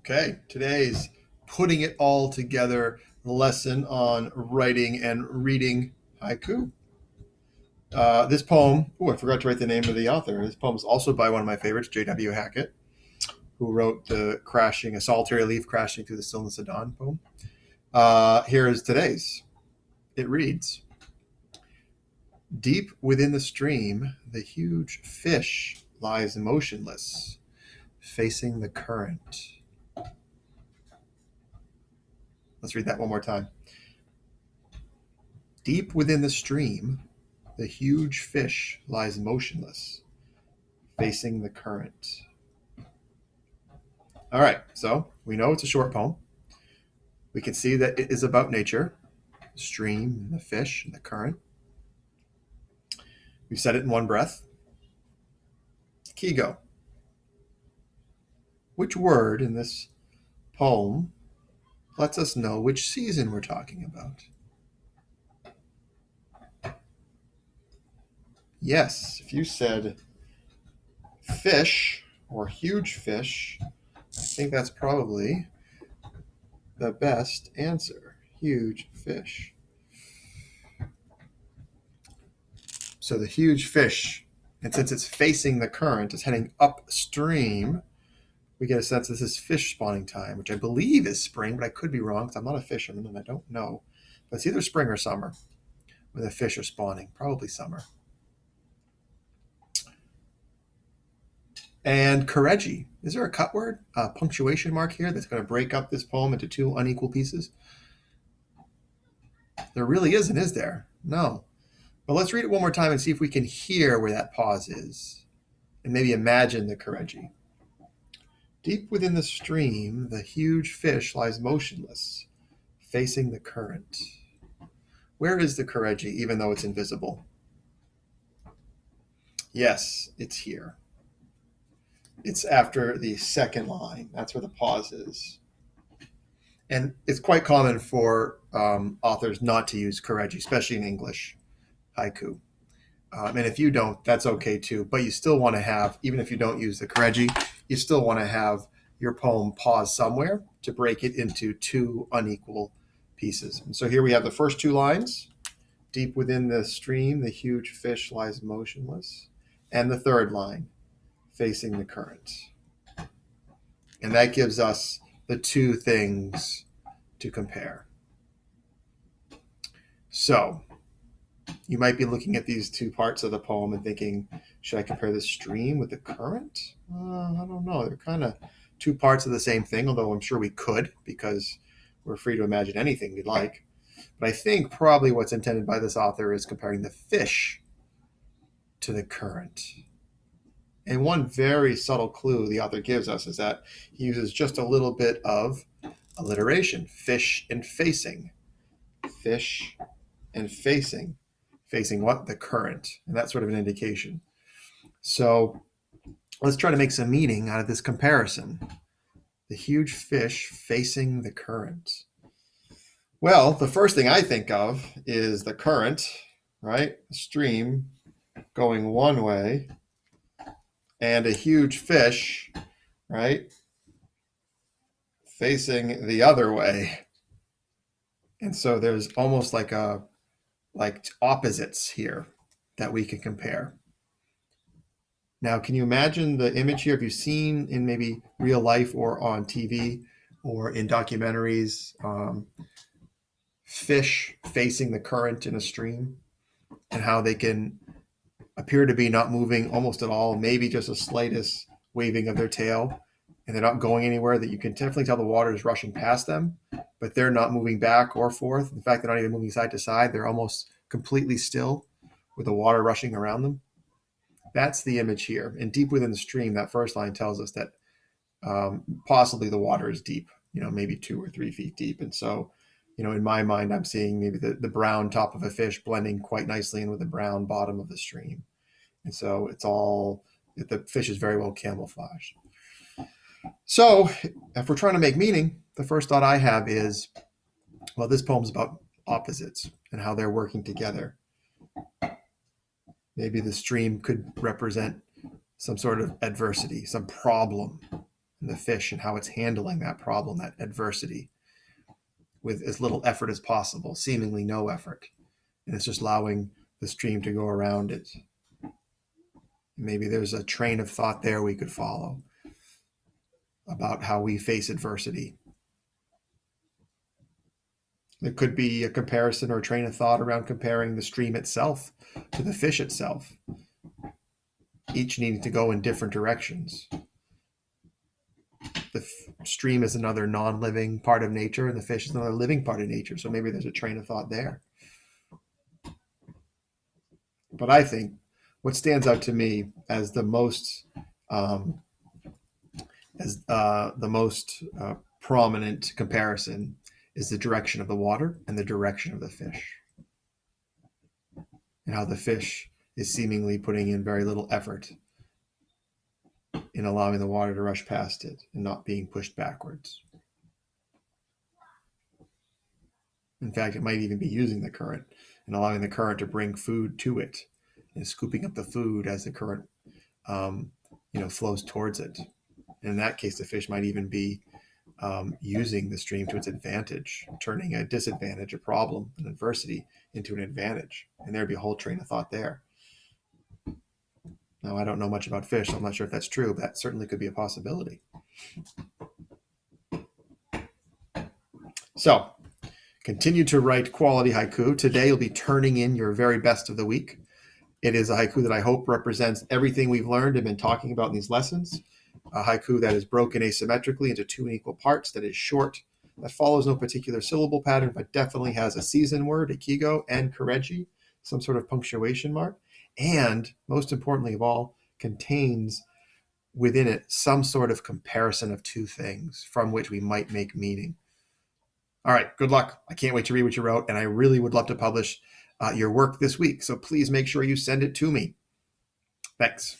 Okay, today's putting it all together lesson on writing and reading haiku. This poem, I forgot to write the name of the author. This poem is also by one of my favorites, J.W. Hackett, who wrote the crashing, a solitary leaf crashing through the stillness of dawn poem. Here is today's. It reads, deep within the stream, the huge fish lies motionless, facing the current. Let's read that one more time. Deep within the stream, the huge fish lies motionless, facing the current. All right, so we know it's a short poem. We can see that it is about nature, the stream, and the fish, and the current. We've said it in one breath. Kigo. Which word in this poem lets us know which season we're talking about? Yes, if you said fish or huge fish, I think that's probably the best answer. Huge fish. So the huge fish, and since it's facing the current, it's heading upstream, we get a sense this is fish spawning time, which I believe is spring, but I could be wrong because I'm not a fisherman and I don't know. But it's either spring or summer when the fish are spawning, probably summer. And Kareji, is there a cut word, a punctuation mark here that's going to break up this poem into two unequal pieces? There really isn't, is there? No. But let's read it one more time and see if we can hear where that pause is and maybe imagine the Kareji. Deep within the stream, the huge fish lies motionless, facing the current. Where is the Kareji, even though it's invisible? Yes, it's here. It's after the second line. That's where the pause is. And it's quite common for authors not to use Kareji, especially in English haiku. And if you don't, that's okay too. But you still want to have, even if you don't use the Kareji, you still want to have your poem pause somewhere to break it into two unequal pieces. And so here we have the first two lines. Deep within the stream, the huge fish lies motionless. And the third line, facing the current. And that gives us the two things to compare. So you might be looking at these two parts of the poem and thinking, should I compare the stream with the current? I don't know. They're kind of two parts of the same thing, although I'm sure we could because we're free to imagine anything we'd like. But I think probably what's intended by this author is comparing the fish to the current. And one very subtle clue the author gives us is that he uses just a little bit of alliteration. Fish and facing. Fish and facing. Facing what? The current. And that's sort of an indication. So let's try to make some meaning out of this comparison. The huge fish facing the current. Well, the first thing I think of is the current, right? A stream going one way and a huge fish, right? Facing the other way. And so there's almost like opposites here that we can compare. Now, can you imagine the image here? Have you seen in maybe real life or on TV or in documentaries, fish facing the current in a stream and how they can appear to be not moving almost at all, maybe just the slightest waving of their tail, and they're not going anywhere, that you can definitely tell the water is rushing past them, but they're not moving back or forth. In fact, they're not even moving side to side. They're almost completely still with the water rushing around them. That's the image here. And deep within the stream, that first line tells us that possibly the water is deep, maybe 2 or 3 feet deep. And so, in my mind, I'm seeing maybe the brown top of a fish blending quite nicely in with the brown bottom of the stream. And so the fish is very well camouflaged. So if we're trying to make meaning, the first thought I have is, well, this poem's about opposites and how they're working together. Maybe the stream could represent some sort of adversity, some problem, and the fish and how it's handling that problem, that adversity, with as little effort as possible, seemingly no effort. And it's just allowing the stream to go around it. Maybe there's a train of thought there we could follow about how we face adversity. There could be a comparison or a train of thought around comparing the stream itself to the fish itself, each needing to go in different directions. The stream is another non-living part of nature, and the fish is another living part of nature. So maybe there's a train of thought there. But I think what stands out to me as the most prominent comparison is the direction of the water and the direction of the fish, and how the fish is seemingly putting in very little effort in allowing the water to rush past it and not being pushed backwards. In fact, it might even be using the current and allowing the current to bring food to it and scooping up the food as the current flows towards it. And in that case, the fish might even be using the stream to its advantage, turning a disadvantage, a problem, an adversity into an advantage. And there'd be a whole train of thought there. Now, I don't know much about fish, so I'm not sure if that's true, but that certainly could be a possibility. So, continue to write quality haiku. Today, you'll be turning in your very best of the week. It is a haiku that I hope represents everything we've learned and been talking about in these lessons. A haiku that is broken asymmetrically into two equal parts, that is short, that follows no particular syllable pattern, but definitely has a season word, ikigo, and kareji, some sort of punctuation mark, and most importantly of all, contains within it some sort of comparison of two things from which we might make meaning. All right, good luck. I can't wait to read what you wrote, and I really would love to publish your work this week, so please make sure you send it to me. Thanks.